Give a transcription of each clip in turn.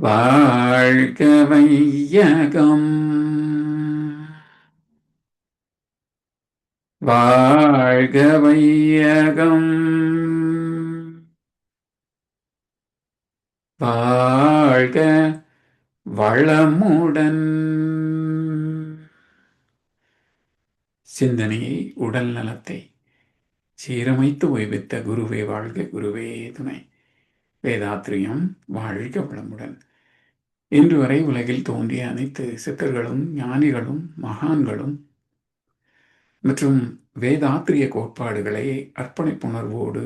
வாழ்க வையகம், வாழ்க வையகம், வாழ்க வளமுடன். சிந்தனையை, உடல் நலத்தை சீரமைத்து ஓய்வித்த குருவே வாழ்க, குருவே துணை. வேதாத்ரியம் வாழ்க வளமுடன். இன்று வரை உலகில் தோன்றிய அனைத்து சித்தர்களும் ஞானிகளும் மகான்களும் மற்றும் வேதாத்திரிய கோட்பாடுகளை அர்ப்பணிப்புணர்வோடு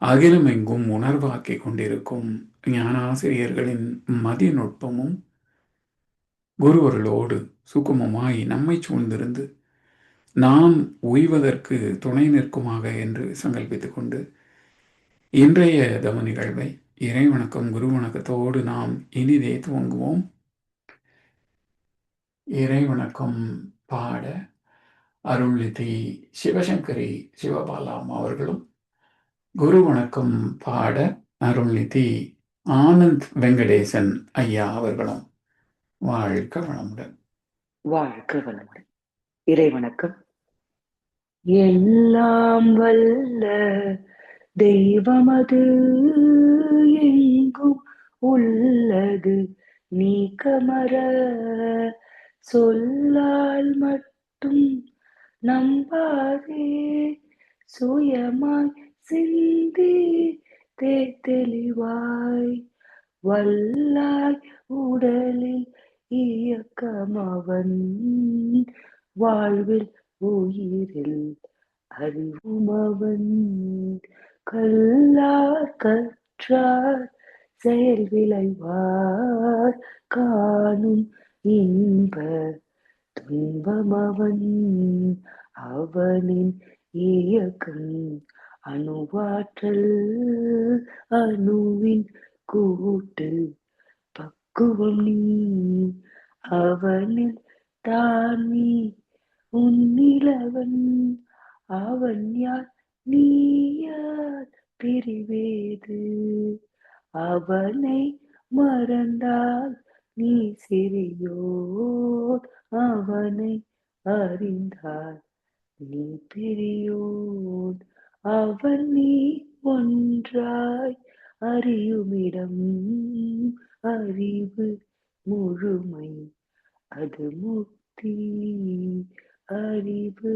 அகிலமெங்கும் உணர்வாக்கிக் கொண்டிருக்கும் ஞானாசிரியர்களின் மதிநுட்பமும் குருவர்களோடு சுக்குமமாய் நம்மை சூழ்ந்திருந்து நாம் உய்வதற்கு துணை நிற்குமாக என்று சங்கல்பித்துக் கொண்டு இன்றைய தவ நிகழ்வை இறைவணக்கம் குரு வணக்கத்தோடு நாம் இனிதே துவங்குவோம். இறைவணக்கம் பாட அருள்நிதி சிவசங்கரி சிவபாலாம் அவர்களும், குரு வணக்கம் பாட அருள்நிதி ஆனந்த் வெங்கடேசன் ஐயா அவர்களும். வாழ்க வளமுடன். வாழ்க வளமுடன். இறைவணக்கம். எல்லாம் வல்ல தெய்வமது எங்கும் உள்ளது நீக்கமர சொல்லால் மட்டும் நம்பாதே சுயமாய் சிந்தி தெளிவாய் வல்லாய் உடலில் இயக்கமவன் வாழ்வில் உயிரில் அறிவுமவன் கல்லார் கற்றார் செயல் விளைவார் காணும் இன்ப துன்பமவன் அவனின் இயக்கம் அணுவாற்றல் அணுவின் கூட்டு பக்குவம் நீ அவனில் தான் நீ உன்னிலவன் அவன் யார் நீ யார் பிரிவேது அவனை மறந்தால் நீ சிறியோர் அவனை அறிந்தால் நீ பெரியோன் அவன் நீ ஒன்றாய் அறியுமிடம் அறிவு முழுமை அது முக்தி அறிவு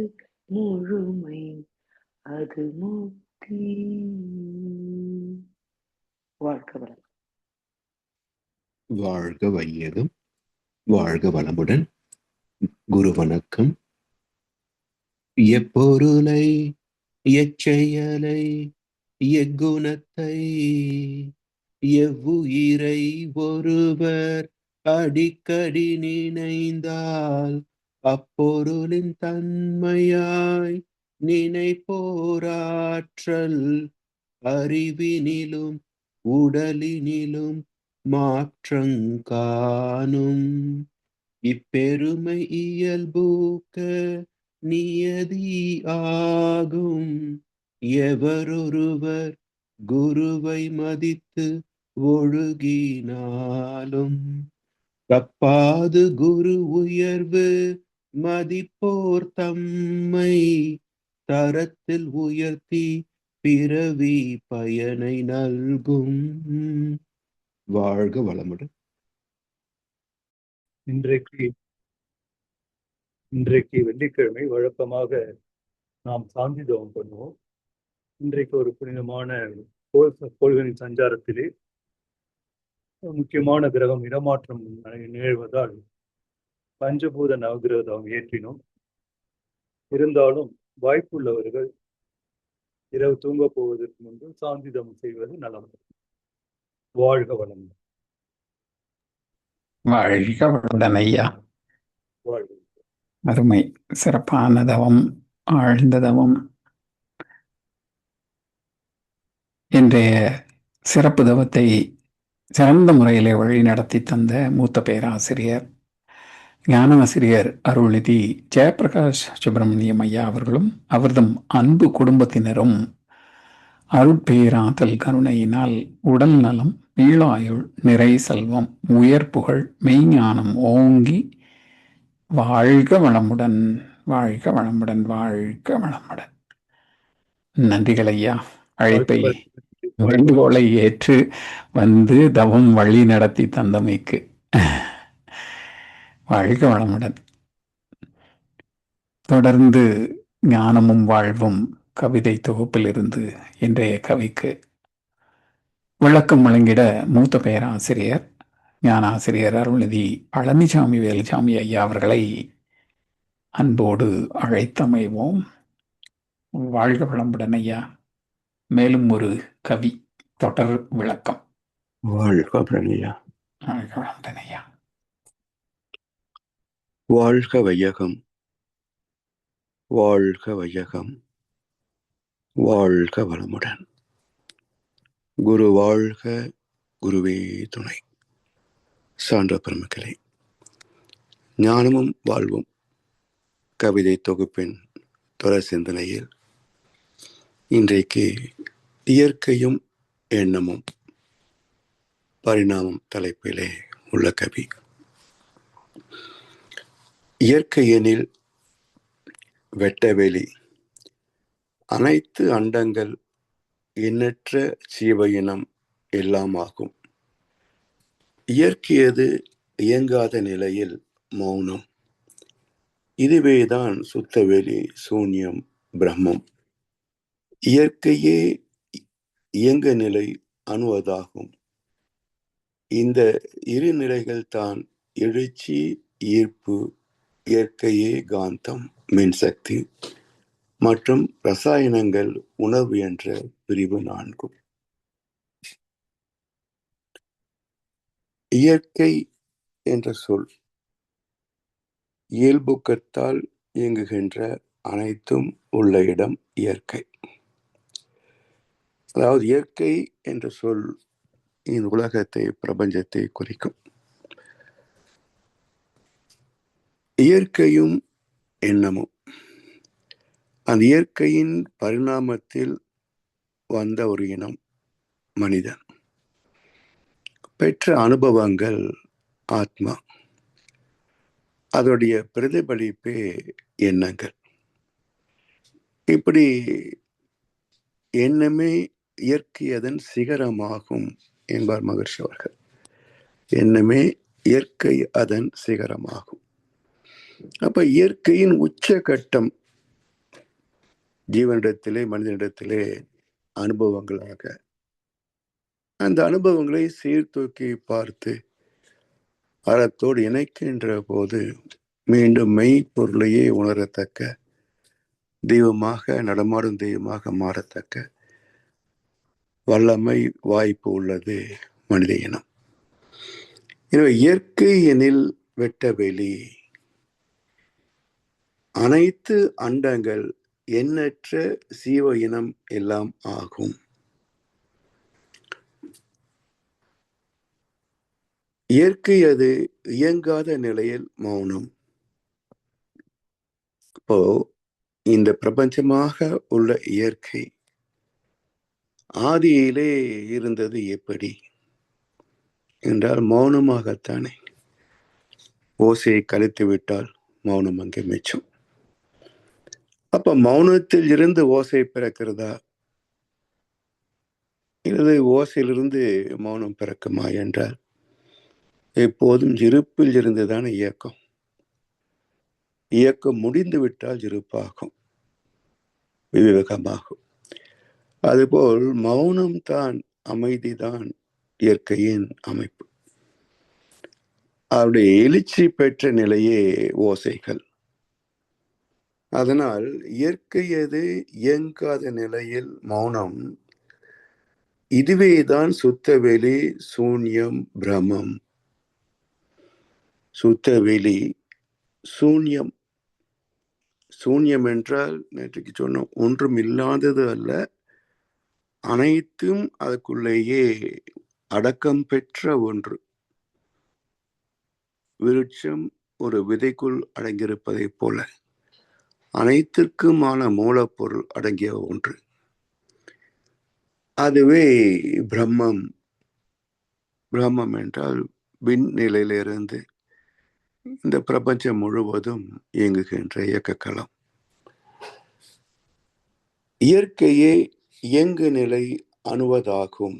முழுமை அது முக்தி. வாழ்க வளம். வாழ்க வையகம், வாழ்க வளமுடன். குரு வணக்கம். எப்பொருளை எச்செயலை எக்குணத்தை எவ்வுயிரை ஒருவர் அடிக்கடி நினைந்தால் அப்பொருளின் தன்மையாய் நினைப்போராற்றல் அறிவினிலும் உடலினிலும் மாற்றங்காணும். இப்பெருமை இயல்பூக்க நியதி ஆகும். எவரொருவர் குருவை மதித்து ஒழுகினாலும் தப்பாது குரு உயர்வு மதிப்போர் தம்மை தரத்தில் உயர்த்தி பிறவி பயனை நல்கும். வாழ்க வளமுடன். இன்றைக்கு வெள்ளிக்கிழமை வழக்கமாக நாம் சாந்தி தவம் பண்ணுவோம். இன்றைக்கு ஒரு புனிதமான கோள்களின் சஞ்சாரத்திலே முக்கியமான கிரகம் இடமாற்றம் நிகழ்வதால் பஞ்சபூத நவகிரக தவம் ஏற்றினோம். இருந்தாலும் வாய்ப்புள்ளவர்கள் இரவு தூங்க போவதற்கு முன்பு சாந்தி தவம் செய்வது நலம். வாழ்க வளம். வாழ்க வளமுடன் ஐயா. வாழ்க. அருமை, சிறப்பான தவம், ஆழ்ந்த தவம். இன்றைய சிறப்பு தவத்தை சிறந்த முறையிலே வழி நடத்தி தந்த மூத்த பேராசிரியர் ஞானாசிரியர் அருள்நிதி ஜெயபிரகாஷ் சுப்பிரமணியம் ஐயா அவர்களும் அவர்தம் அன்பு குடும்பத்தினரும் அருட்பேராற்றல் கருணையினால் உடல் நலம், நீளாயுள், நிறை செல்வம், உயர் புகழ், மெய்ஞானம் ஓங்கி வாழ்க வளமுடன், வாழ்க வளமுடன், வாழ்க வளமுடன். நன்றிகள் ஐயா. அழைப்பை, வேண்டுகோளை ஏற்று வந்து தவம் வழி நடத்தி தந்தமைக்கு வாழ்க வளமுடன். தொடர்ந்து ஞானமும் வாழ்வும் கவிதை தொகுப்பிலிருந்து இன்றைய கவிக்கு விளக்கம் வழங்கிட மூத்த பேராசிரியர் ஞானாசிரியர் அருள்நிதி பழனிசாமி வேலுசாமி ஐயா அவர்களை அன்போடு அழைத்தமைவோம். வாழ்க வளமுடன் ஐயா. மேலும் ஒரு கவி தொடர் விளக்கம். வாழ்க ஐயா. வாழ்க வளமுடன் ஐயா. வாழ்க வையகம், வாழ்க வையகம், வாழ்க வளமுடன். குரு வாழ்க, குருவே துணை. சான்ற பெருமக்களே, ஞானமும் வாழ்வும் கவிதை தொகுப்பின் தொடர் சிந்தனையில் இன்றைக்கு இயற்கையும் எண்ணமும் பரிணாமம் தலைப்பிலே உள்ள கவி. இயற்கையெனில் வெட்டவெளி, அனைத்து அண்டங்கள், எண்ணற்ற ஜீவ இனம் எல்லாம் ஆகும். இயற்கையது இயங்காத நிலையில் மௌனம். இதுவேதான் சுத்தவெளி, சூன்யம், பிரம்மம். இயற்கையே இயங்க நிலை அணுவதாகும். இந்த இரு நிலைகள் தான் எழுச்சி, ஈர்ப்பு, இயற்கையே காந்தம், மின்சக்தி மற்றும் ரசாயனங்கள், உணர்வு என்ற பிரிவு 4. இயற்கை என்ற சொல் இயல்புக்கத்தால் இயங்குகின்ற அனைத்தும் உள்ள இடம் இயற்கை. அதாவது இயற்கை என்ற சொல் இந்த உலகத்தை, பிரபஞ்சத்தை குறிக்கும். இயற்கையும் எண்ணமும் அந்த இயற்கையின் பரிணாமத்தில் வந்த ஒரு இனம் மனிதன். பெற்ற அனுபவங்கள் ஆத்மா, அதோடைய பிரதிபலிப்பே எண்ணங்கள். இப்படி எண்ணமே இயற்கை அதன் சிகரமாகும் என்பார் மகர்ஷி அவர்கள். எண்ணமே இயற்கை அதன் சிகரமாகும். அப்ப இயற்கையின் உச்சகட்டம் ஜீவனிடத்திலே, மனிதனிடத்திலே அனுபவங்களாக, அந்த அனுபவங்களை சீர்தூக்கி பார்த்து அறத்தோடு இணைக்கின்ற போது மீண்டும் மெய்ப்பொருளையே உணரத்தக்க, தெய்வமாக, நடமாடும் தெய்வமாக மாறத்தக்க வல்லமை, வாய்ப்பு உள்ளது மனித இனம். எனவே இயற்கை எனில் வெட்டவெளி, அனைத்து அண்டங்கள், எண்ணற்ற ஜீவ இனம் எல்லாம் ஆகும். இயற்கை அது இயங்காத நிலையில் மௌனம். இப்போ இந்த பிரபஞ்சமாக உள்ள இயற்கை ஆதியிலே இருந்தது எப்படி என்றால் மௌனமாகத்தானே. ஓசையை கழித்து விட்டால் மௌனம் அங்கே மிச்சம். அப்ப மௌனத்தில் இருந்து ஓசை பிறக்கிறதா, இல்லது ஓசையிலிருந்து மௌனம் பிறக்குமா என்றால் எப்போதும் இருப்பில் இருந்துதான் இயக்கம். இயக்கம் முடிந்து விட்டால் இருப்பாகும், விவேகமாகும். அதுபோல் மௌனம் தான், அமைதிதான் இயற்கையின் அமைப்பு. அவருடைய எழுச்சி பெற்ற நிலையே ஓசைகள். அதனால் இயற்கை அது இயங்காத நிலையில் மௌனம். இதுவேதான் சுத்தவெளி, சூன்யம், பிரமம். சுத்தவெளி, சூன்யம். சூன்யம் என்றால் நேற்றுக்கு சொன்னோம், ஒன்றும் இல்லாதது அல்ல, அனைத்தும் அதற்குள்ளேயே அடக்கம் பெற்ற ஒன்று. விருட்சம் ஒரு விதைக்குள் அடங்கியிருப்பதை போல அனைத்திற்குமான மூலப்பொருள் அடங்கிய ஒன்று. அதுவே பிரம்மம். பிரம்மம் என்றால் விண் நிலையிலிருந்து இந்த பிரபஞ்சம் முழுவதும் இயங்குகின்ற இயக்கக்களம். இயற்கையே இயங்கு நிலை அணுவதாகும்.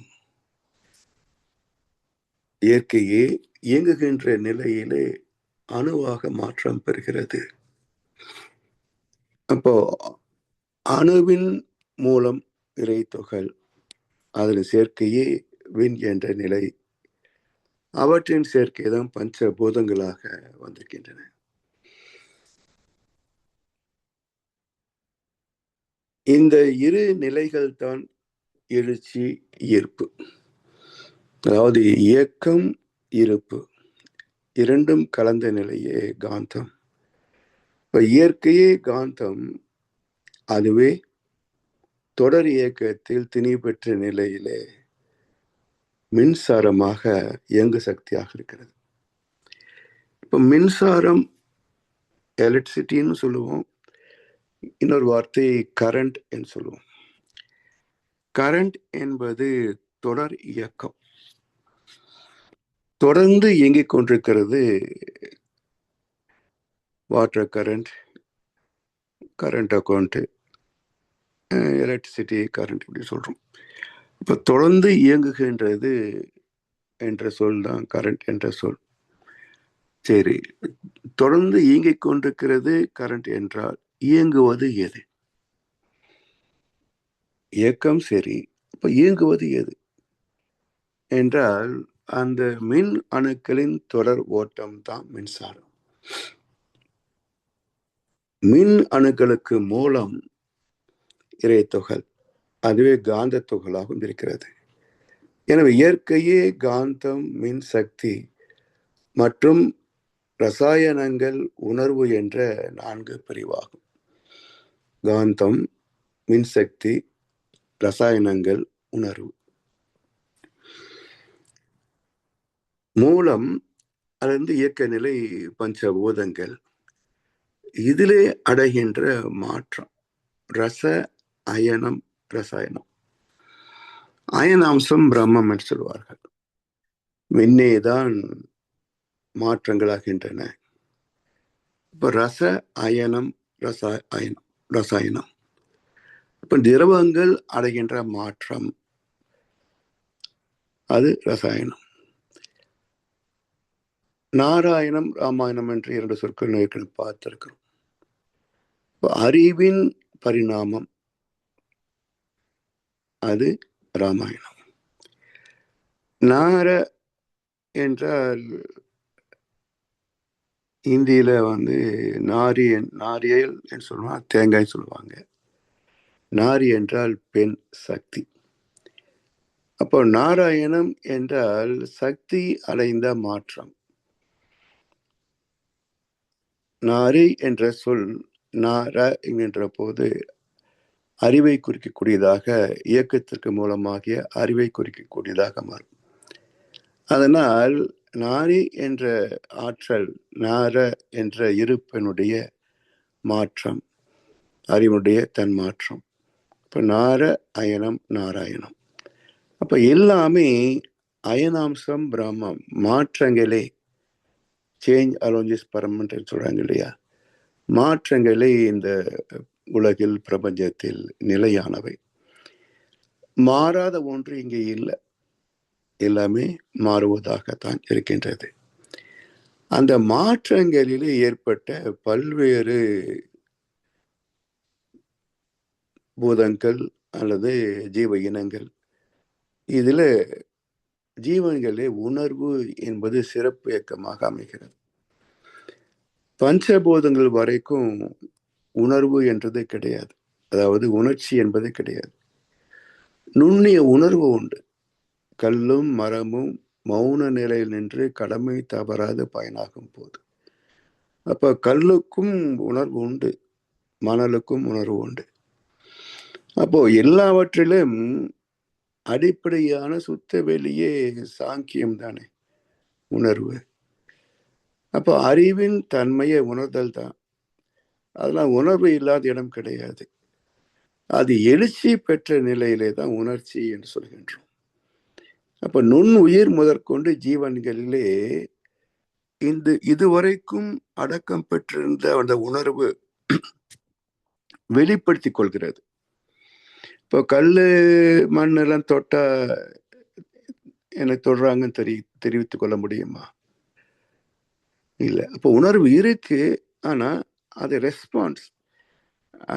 இயற்கையே இயங்குகின்ற நிலையிலே அணுவாக மாற்றம் பெறுகிறது. அப்போ அணுவின் மூலம் இறைத்துகள், அதில் சேர்க்கையே விண் என்ற நிலை, அவற்றின் சேர்க்கைதான் பஞ்சபூதங்களாக வந்திருக்கின்றன. இந்த இரு நிலைகள் தான் எழுச்சி, ஈர்ப்பு. அதாவது இயக்கம், இருப்பு இரண்டும் கலந்த நிலையே காந்தம். இப்ப இயற்கையே காந்தம், அதுவே தொடர் இயக்கத்தில் திணி பெற்ற நிலையிலே மின்சாரமாக இயங்கு சக்தியாக இருக்கிறது. இப்ப மின்சாரம் எலக்ட்ரிசிட்டின்னு சொல்லுவோம், இன்னொரு வார்த்தை கரண்ட் என்று சொல்லுவோம். கரண்ட் என்பது தொடர் இயக்கம், தொடர்ந்து இயங்கிக் கொண்டிருக்கிறது. Water current, current account, electricity current இப்படி சொல்றோம். இப்ப தொடர்ந்து இயங்குகின்றது என்ற சொல் தான் கரண்ட் என்ற சொல். சரி, தொடர்ந்து இயங்கிக் கொண்டிருக்கிறது கரண்ட் என்றால் இயங்குவது எது? இயக்கம் சரி, இப்ப இயங்குவது எது என்றால் அந்த மின் அணுக்களின் தொடர் ஓட்டம் தான் மின்சாரம். மின் அணுக்களுக்கு மூலம் இறைத்துகள், அதுவே காந்த துகளாகவும் இருக்கிறது. எனவே இயற்கையே காந்தம், மின் சக்தி மற்றும் ரசாயனங்கள், உணர்வு என்ற 4 பிரிவாகும். காந்தம், மின்சக்தி, ரசாயனங்கள், உணர்வு. மூலம் அதிலிருந்து இயக்க நிலை பஞ்சபூதங்கள். இதிலே அடைகின்ற மாற்றம் ரச, அயனம், ரசாயனம். அயனாம்சம் பிரம்மம் என்று சொல்வார்கள். மின்னேதான் மாற்றங்களாகின்றன. இப்ப ரச, அயனம், ரசாயனம். இப்ப திரவங்கள் அடைகின்ற மாற்றம், அது ரசாயனம். நாராயணம், ராமாயணம் என்று 2 சொற்கள் ஏற்கனவே பார்த்திருக்கிறோம். அறிவின் பரிணாமம், அது ராமாயணம். நார என்றால் இந்தியில நாரியல் என்று சொல்லுவாங்க, தேங்காய் சொல்லுவாங்க. நாரி என்றால் பெண் சக்தி. அப்போ நாராயணம் என்றால் சக்தி அடைந்த மாற்றம். நாரி என்ற சொல் நார என்கின்ற போது அறிவை குறிக்கக்கூடியதாக, இயக்கத்திற்கு மூலமாகிய அறிவை குறிக்கக்கூடியதாக மாறும். அதனால் நாரி என்ற ஆற்றல், நார என்ற இருப்பினுடைய மாற்றம், அறிவுடைய தன் மாற்றம். இப்ப நார, அயனம், நாராயணம். அப்ப எல்லாமே அயனாம்சம் பிரம்மம், மாற்றங்களே. சேஞ்ச் அலோஞ்சிஸ் பரமன்ட் சொல்றாங்க இல்லையா? மாற்றங்களே இந்த உலகில், பிரபஞ்சத்தில் நிலையானவை. மாறாத ஒன்று இங்கே இல்லை, எல்லாமே மாறுவதாகத்தான் இருக்கின்றது. அந்த மாற்றங்களிலே ஏற்பட்ட பல்வேறு பூதங்கள் அல்லது ஜீவ இனங்கள், இதுல ஜீவன்களே உணர்வு என்பது சிறப்பு இயக்கமாக அமைகிறது. பஞ்சபூதங்கள் வரைக்கும் உணர்வு என்றது கிடையாது, அதாவது உணர்ச்சி என்பது கிடையாது. நுண்ணிய உணர்வு உண்டு. கல்லும் மரமும் மௌன நிலையில் நின்று கடமை தவறாது பயனாகும் போது, அப்ப கல்லுக்கும் உணர்வு உண்டு, மணலுக்கும் உணர்வு உண்டு. அப்போ எல்லாவற்றிலும் அடிப்படையான சுத்த வெளியே சாங்கியம் தானே உணர்வு. அப்போ அறிவின் தன்மையை உணர்தல் தான். அதெல்லாம் உணர்வு இல்லாத இடம் கிடையாது. அது எழுச்சி பெற்ற நிலையிலே தான் உணர்ச்சி என்று சொல்கின்றோம். அப்ப நுண் உயிர் முதற்கொண்டு ஜீவன்களிலே இதுவரைக்கும் அடக்கம் பெற்றிருந்த அந்த உணர்வு வெளிப்படுத்திக் கொள்கிறது. இப்போ கல்லு மண் எல்லாம் தொட்டா என்னை தொடுறாங்கன்னு தெரிவித்துக் கொள்ள முடியுமா? இல்ல. அப்போ உணர்வு இருக்கு, ஆனா அதை ரெஸ்பான்ஸ்,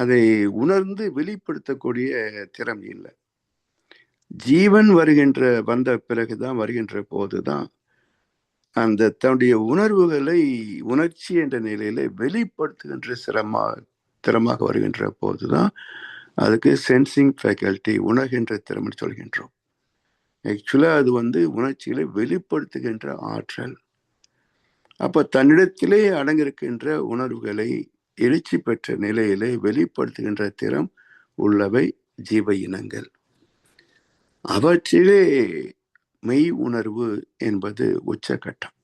அதை உணர்ந்து வெளிப்படுத்தக்கூடிய திறமை இல்லை. ஜீவன் வந்த பிறகுதான், வருகின்ற போதுதான் அந்த தன்னுடைய உணர்வுகளை உணர்ச்சி என்ற நிலையில வெளிப்படுத்துகின்ற திறமாக வருகின்ற போதுதான் அதுக்கு சென்சிங் ஃபேக்கல்டி, உணர்கின்ற திறமை சொல்கின்றோம். ஆக்சுவலா அது உணர்ச்சிகளை வெளிப்படுத்துகின்ற ஆற்றல். அப்ப தன்னிடத்திலே அடங்கியிருக்கின்ற உணர்வுகளை எழுச்சி பெற்ற நிலையிலே வெளிப்படுத்துகின்ற திறம் உள்ளவை ஜீவ இனங்கள். அவற்றிலே மெய் உணர்வு என்பது உச்சகட்டம்.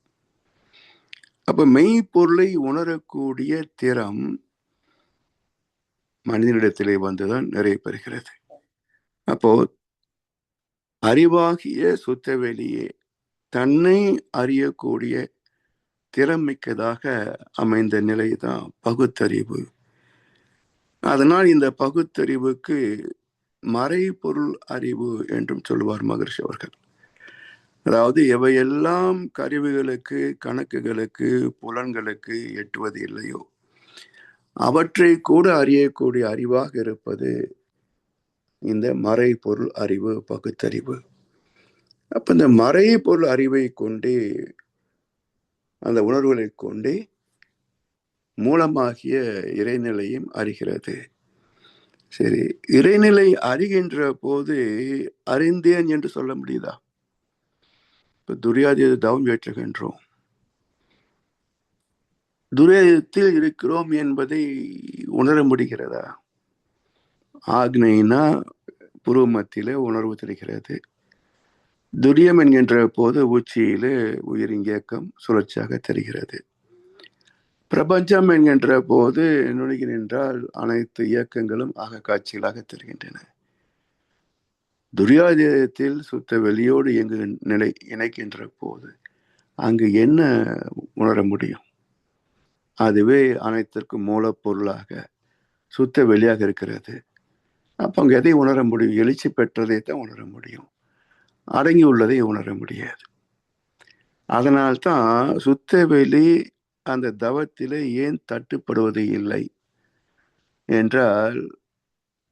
அப்ப மெய் பொருளை உணரக்கூடிய திறம் மனிதனிடத்திலே வந்துதான் நிறைய பெறுகிறது. அப்போ அறிவாகிய சுத்தவெளியே தன்னை அறியக்கூடிய திறமிக்கதாக அமைந்த நிலைதான் பகுத்தறிவு. அதனால் இந்த பகுத்தறிவுக்கு மறைபொருள் அறிவு என்றும் சொல்லுவார் மகர்ஷி அவர்கள். அதாவது எவையெல்லாம் கருவிகளுக்கு, கணக்குகளுக்கு, புலன்களுக்கு எட்டுவது இல்லையோ அவற்றை கூட அறியக்கூடிய அறிவாக இருப்பது இந்த மறைபொருள் அறிவு, பகுத்தறிவு. அப்ப இந்த மறைபொருள் அறிவை கொண்டே, அந்த உணர்வுகளை கொண்டே மூலமாகிய இறைநிலையும் அறிகிறது. சரி, இறைநிலை அறிகின்ற போது அறிந்தேன் என்று சொல்ல முடியுதா? இப்ப துரியாதீத தவம் ஏற்றுகின்றோம், துரியாதீதத்தில் இருக்கிறோம் என்பதை உணர முடிகிறதா? ஆக்னைனா புருவமத்தில உணர்வு தெரிகிறது. துரியம் என்கின்ற போது உச்சியிலே உயிரின் இயக்கம் சுழற்சியாக தெரிகிறது. பிரபஞ்சம் என்கின்ற போது நுணுகி நின்றால் அனைத்து இயக்கங்களும் ஆக காட்சிகளாக தெரிகின்றன. துரியாதீதத்தில் சுத்த வெளியோடு இணைக்கின்ற போது அங்கு என்ன உணர முடியும்? அதுவே அனைத்திற்கும் மூலப்பொருளாக சுத்த வெளியாக இருக்கிறது. அப்ப அங்க எதை உணர முடியும்? எழுச்சி பெற்றதை தான் உணர முடியும், அடங்கி உள்ளதை உணர முடியாது. அதனால்தான் சுத்த வெளி அந்த தவத்திலே ஏன் தட்டுப்படுவது இல்லை என்றால்,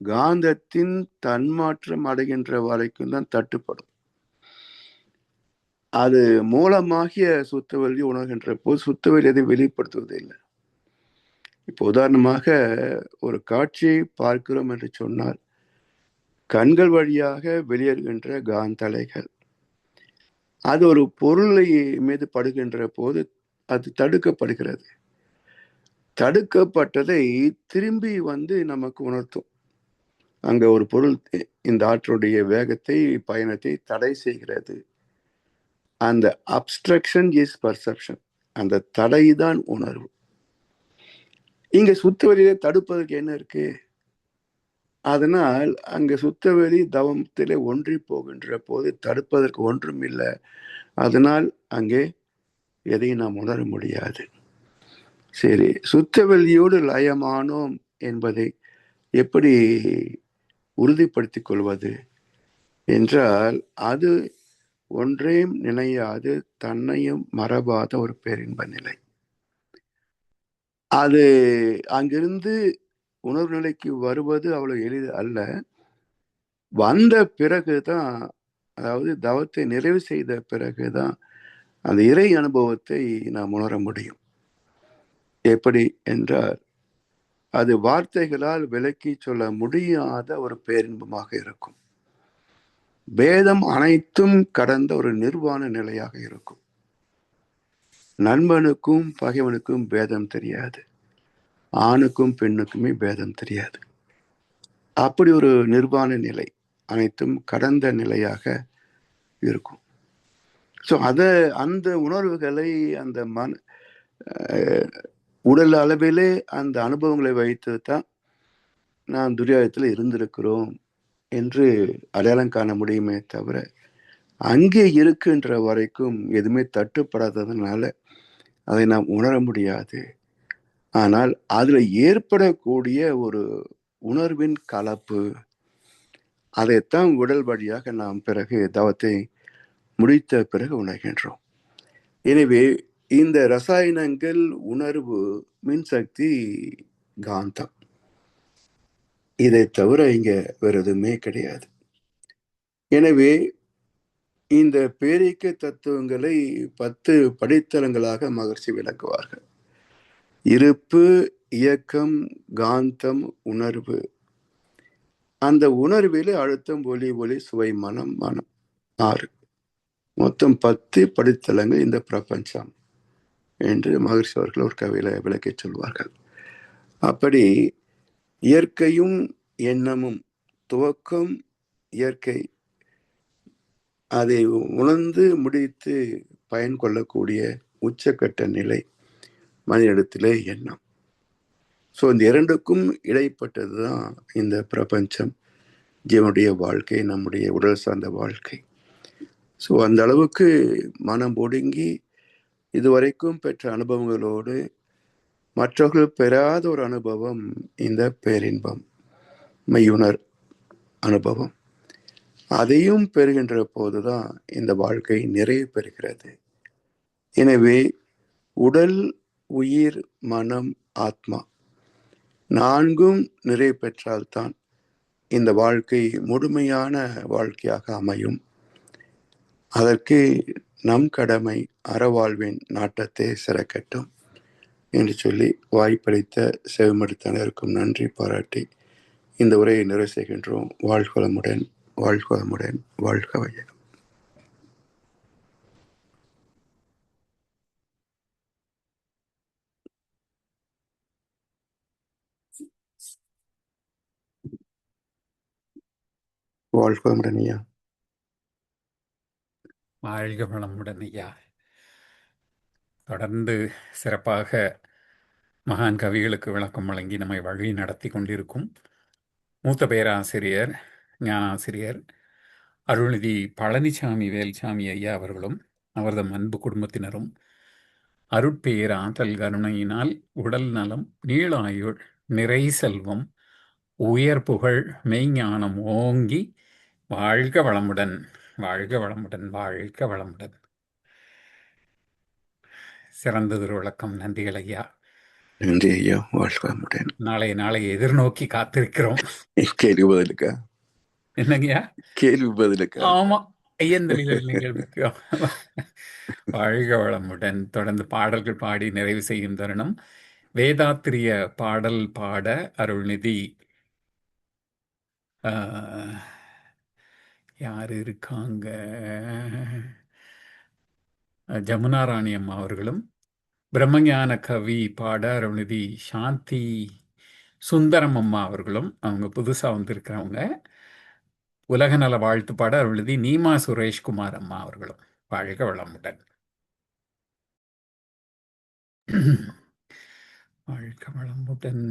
காந்தத்தின் தன்மாற்றம் அடைகின்ற வரைக்கும் தான் தட்டுப்படும். அது மூலமாகிய சுத்தவெளி உணர்கின்ற போது சுத்தவெளி அதை வெளிப்படுத்துவது இல்லை. இப்போ உதாரணமாக ஒரு காட்சியை பார்க்கிறோம் என்று சொன்னால், கண்கள் வழியாக வெளியேறுகின்ற காந்தலைகள் அது ஒரு பொருளை மீது படுகின்ற போது அது தடுக்கப்படுகிறது. தடுக்கப்பட்டதை திரும்பி நமக்கு உணர்த்தும். அங்க ஒரு பொருள் இந்த ஆற்றலுடைய வேகத்தை, பயணத்தை தடை செய்கிறது. அந்த அப்ஸ்ட்ரக்ஷன் இஸ் பர்செப்ஷன், அந்த தடைதான் உணர்வு. இங்க சுத்தவெளியில தடுப்பதற்கு என்ன இருக்கு? அதனால் அங்க சுத்தவெளி தவத்திலே ஒன்றி போகின்ற போது தடுப்பதற்கு ஒன்றும் இல்லை. அதனால் அங்கே எதையும் நாம் உணர முடியாது. சரி, சுத்தவெளியோடு லயமானோம் என்பதை எப்படி உறுதிப்படுத்திக் கொள்வது என்றால், அது ஒன்றையும் நினையாது தன்னையும் மறவாத ஒரு பேரின்ப நிலை. அது அங்கிருந்து உணர்வு நிலைக்கு வருவது அவ்வளவு எளிது அல்ல. வந்த பிறகுதான், அதாவது தவத்தை நிறைவு செய்த பிறகுதான் அந்த இறை அனுபவத்தை நாம் உணர முடியும். எப்படி என்றால், அது வார்த்தைகளால் விளக்கி சொல்ல முடியாத ஒரு பேரின்பமாக இருக்கும். பேதம் அனைத்தும் கடந்த ஒரு நிர்வாண நிலையாக இருக்கும். நண்பனுக்கும் பகைவனுக்கும் பேதம் தெரியாது, ஆணுக்கும் பெண்ணுக்குமே பேதம் தெரியாது. அப்படி ஒரு நிர்வாண நிலை, அனைத்தும் கடந்த நிலையாக இருக்கும். ஸோ அந்த உணர்வுகளை அந்த உடல் அளவிலே அந்த அனுபவங்களை வைத்து தான் நாம் துரியாதத்தில் இருந்திருக்கிறோம் என்று அடையாளம் காண முடியுமே தவிர, அங்கே இருக்கின்ற வரைக்கும் எதுவுமே தட்டுப்படாததுனால அதை நாம் உணர முடியாது. ஆனால் அதுல ஏற்படக்கூடிய ஒரு உணர்வின் கலப்பு, அதைத்தான் உடல் வழியாக நாம் பிறகு தவத்தை முடித்த பிறகு உணர்கின்றோம். எனவே இந்த ரசாயனங்கள், உணர்வு, மின்சக்தி, காந்தம், இதை தவிர இங்க வேற எதுவுமே கிடையாது. எனவே இந்த பேரிக்க தத்துவங்களை 10 படித்தளங்களாக மகர்ஷி விளக்குவார்கள். இருப்பு, இயக்கம், காந்தம், உணர்வு. அந்த உணர்விலே அழுத்தம், ஒளி, சுவை, மனம் 6. மொத்தம் 10 படித்தளங்கள் இந்த பிரபஞ்சம் என்று மகர்ஷி அவர்கள் ஒரு கவியில விளக்கி சொல்வார்கள். அப்படி இயற்கையும் எண்ணமும், துவக்கம் இயற்கை, அதை உணர்ந்து முடித்து பயன் கொள்ளக்கூடிய உச்சக்கட்ட நிலை மனிதனிடத்திலே எண்ணம். ஸோ இந்த இரண்டுக்கும் இடைப்பட்டதுதான் இந்த பிரபஞ்சம், ஜீவனுடைய வாழ்க்கை, நம்முடைய உடல் சார்ந்த வாழ்க்கை. ஸோ அந்த அளவுக்கு மனம் ஒடுங்கி இதுவரைக்கும் பெற்ற அனுபவங்களோடு மற்றவர்கள் பெறாத ஒரு அனுபவம் இந்த பேரின்பம், மெய்யுணர் அனுபவம். அதையும் பெறுகின்ற போதுதான் இந்த வாழ்க்கை நிறைவு பெறுகிறது. எனவே உடல், உயிர், மனம், ஆத்மா 4ம் நிறைவு பெற்றால்தான் இந்த வாழ்க்கை முழுமையான வாழ்க்கையாக அமையும். அதற்கு நம் கடமை அறவாழ்வின் நாட்டத்தை சிறக்கட்டும் என்று சொல்லி வாய்ப்பளித்த செவிமடுத்தனருக்கும் நன்றி பாராட்டி இந்த உரையை நிறைவு செய்கின்றோம். வாழ்க வளமுடன், வாழ்க வளமுடன், வாழ்க வையகம். வாழ்க வளமுடன் ஐயா. வாழ்க வளமுடன் ஐயா. தொடர்ந்து சிறப்பாக மகான் கவிகளுக்கு விளக்கம் வழங்கி நம்மை வழி நடத்தி கொண்டிருக்கும் மூத்த பேராசிரியர், ஞானாசிரியர் அருள்நிதி பழனிசாமி வேல்சாமி ஐயா அவர்களும் அவரது அன்பு குடும்பத்தினரும் அருட்பேராற்றல் கருணையினால் உடல் நலம், நீளாயுள், நிறை செல்வம், உயர் புகழ், மெய்ஞானம் ஓங்கி வாழ்க வளமுடன், வாழ்க வளமுடன், வாழ்க வளமுடன். சிறந்ததொரு விளக்கம். நன்றிகள் ஐயா. நன்றி ஐயா. வாழ்க வளமுடன். நாளை எதிர்நோக்கி காத்திருக்கிறோம். கேள்வி பதிலுக்கா? என்னங்கய்யா? கேள்வி பதிலுக்கா? ஆமா, ஐயந்தளிகள் நிகழ்வுக்கு. வாழ்க வளமுடன். தொடர்ந்து பாடல்கள் பாடி நிறைவு செய்யும் தருணம். வேதாத்திரிய பாடல் பாட அருள்நிதி யார் இருக்காங்க, ஜமுனா ராணி அம்மா அவர்களும், பிரம்மஞான கவி பாட அருள்நிதி சாந்தி சுந்தரம் அம்மா அவர்களும், அவங்க புதுசாக வந்திருக்கிறவங்க, உலக நல வாழ்த்து பாட அருள்நிதி நீமா சுரேஷ்குமார் அம்மா அவர்களும். வாழ்க வளமுடன். வாழ்க வளமுடன்.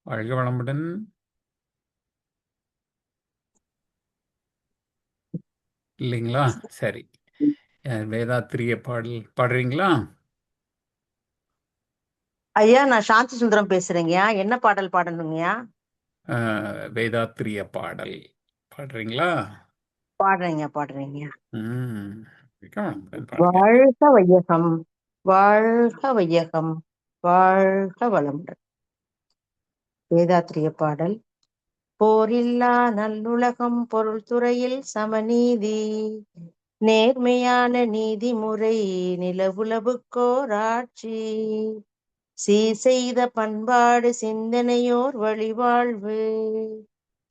வாழ்க வளமுடன். இல்லைங்களா? சரி, வேதாத்திரிய பாடல் பாடுறீங்களா? ஐயா, நான் சாந்தி சுந்தரம் பேசுறேங்கய்யா. என்ன பாடல் பாடணுங்கய்யா? வேதாத்திரிய பாடல் பாடுறீங்களா? பாடுறீங்க. பாடுங்க. வாழ்க வையகம், வாழ்க வையகம், வாழ்க வளமுடன். வேதாத்திரிய பாடல். போரில்லா நல்லுலகம், பொருள் துறையில் சமநீதி, நேர்மையான நீதிமுறை, நிலவுலவுக்கோர் ஆட்சி, செய்த பண்பாடு, சிந்தனையோர் வழிவாழ்வு,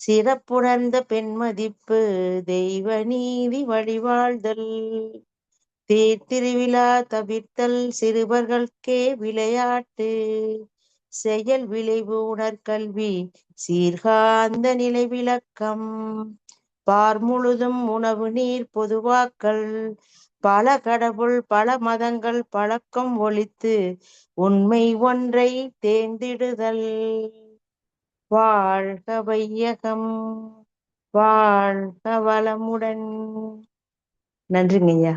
சிறப்புணர்ந்த பெண்மதிப்பு, தெய்வ நீதி வழிவாழ்தல், திருவிழா தவிர்த்தல், சிறுவர்களுக்கே விளையாட்டு, செயல் விளைவு உணர்கல்வி, சீர்காந்த நிலை விளக்கம், பார் முழுதும் உணவு நீர் பொதுவாக்கல், பல கடவுள் பல மதங்கள் பழக்கம் ஒழித்து உண்மை ஒன்றை தேர்ந்திடுதல். வாழ்க வையகம், வாழ்க வளமுடன். நன்றிங்க ஐயா.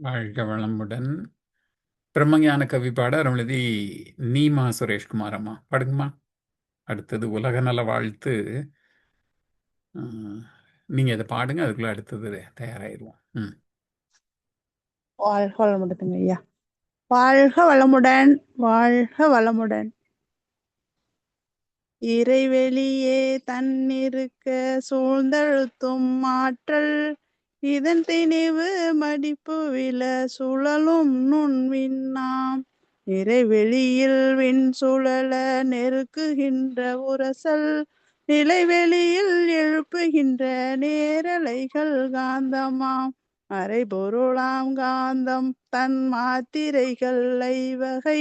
வாழ்க வளமுடன். பிரம்மஞான கவி பாட அருள்நிதி நீமா சுரேஷ்குமார் அம்மா பாடுங்கம்மா. அடுத்தது உலக நல வாழ்த்து. நீங்க இதை பாடுங்க, அதுக்குள்ள அடுத்தது தயாராயிருவோம். வாழ்க வளமுடன் ஐயா. வாழ்க வளமுடன், வாழ்க வளமுடன். இறைவெளியே தன்னிருக்க சூழ்ந்தழுத்தும் ஆற்றல், இதன் திணிவு மடிப்பு வில சுழலும் நுண்விண்ணாம். இறைவெளியில் விண் சுழல நெருக்குகின்ற உரசல், நிலைவெளியில் எழுப்புகின்ற நேரலைகள் காந்தமாம். அரைபொருளாம் காந்தம் தன் மாத்திரைகள் ஐவகை,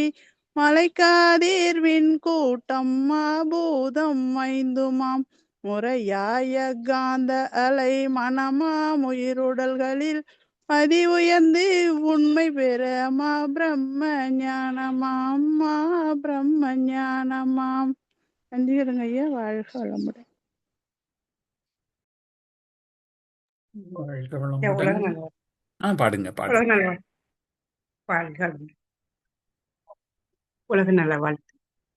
மலைக்காதீர்வின் கூட்டம் மாபூதம் ஐந்துமாம். முறையாய காந்த அலை மனமாம் உயிருடல்களில் அதி உயர்ந்து உண்மை பெற மா பிரம்ம ஞானமாம், மா பிரம்ம ஞானமாம். நன்றிங்க ஐயா. வாழ்க வளமுடன். வாழ்க உலக வளமுடன். நல பாடுங்க உலக பாடுங்க. நல வாழ்க உலக நல வாழ்த்து.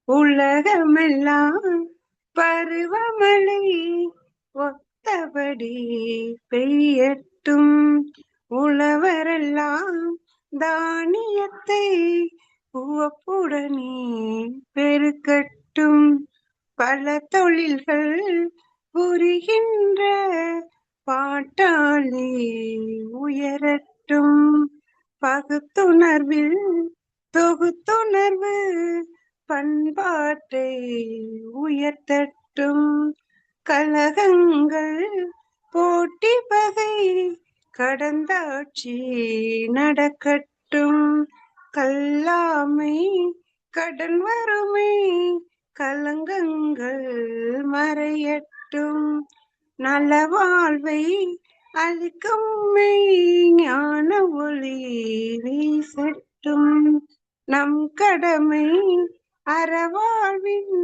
உலகமெல்லாம் பருவமழை ஒத்தபடி பெய்யட்டும், உழவரெல்லாம் தானியத்தை உவப்புடனே பெருக்கட்டும், பல தொழில்கள் புரிகின்ற பாட்டாளி உயரட்டும், பகுத்துணர்வில் தொகுத்துணர்வு பண்பாட்டை உயர்த்தட்டும், கலகங்கள் போட்டி பகை கடந்தாட்சி நடக்கட்டும், கல்லாமை கடன் வறுமை கலங்கங்கள் மறையட்டும், நல வாழ்வை அளிக்கும் ஞான ஒளி வீசட்டும், நம் கடமை அறவாழ்வின்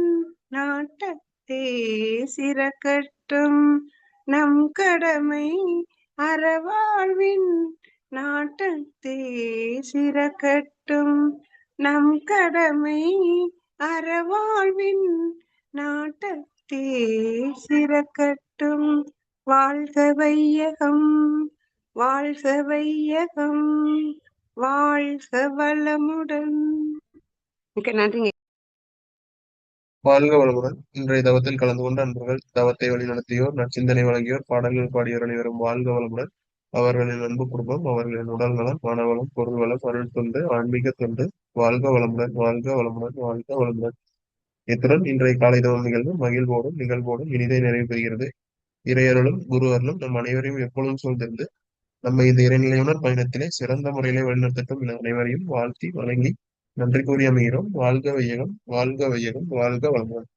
நாட்டத்தே சிறக்கட்டும், நம் கடமை அறவாழ்வின் நாட்டத்தே சிறக்கட்டும், நம் கடமை அறவாழ்வின் நாட்டத்தே சிறக்கட்டும். வாழ்க வையகம், வாழ்க வையகம், வாழ்க வளமுடன். மிக்க நன்றிங்க. வாழ்க வளமுடன். இன்றைய தவத்தில் கலந்து கொண்ட அன்பர்கள், தவத்தை வழிநடத்தியோர், நற்சிந்தனை வழங்கியோர், பாடல்கள் பாடியோர் அனைவரும் வாழ்க வளமுடன். அவர்களின் அன்பு குடும்பம், அவர்களின் உடல் நலம், மனவளம், பொருள் வளம், அருள் தொண்டு, ஆன்மீக தொண்டு, வாழ்க வளமுடன், வாழ்க வளமுடன், வாழ்க வளமுடன். இத்துடன் இன்றைய காலை தவம் நிகழ்வோடும் இனிதே நிறைவு பெறுகிறது. இறையருளும் குரு அருளும் நம் அனைவரையும் எப்பொழுதும் சூழ்ந்திருந்து நம்ம இந்த இறைநிலையுணர் பயணத்திலே சிறந்த முறையிலே வழிநடத்தட்டும் என அனைவரையும் வாழ்த்தி வணங்கி நன்றி கூறி அமைகிறோம். வாழ்க வையகம், வாழ்க வையகம், வாழ்க வளமுடன்.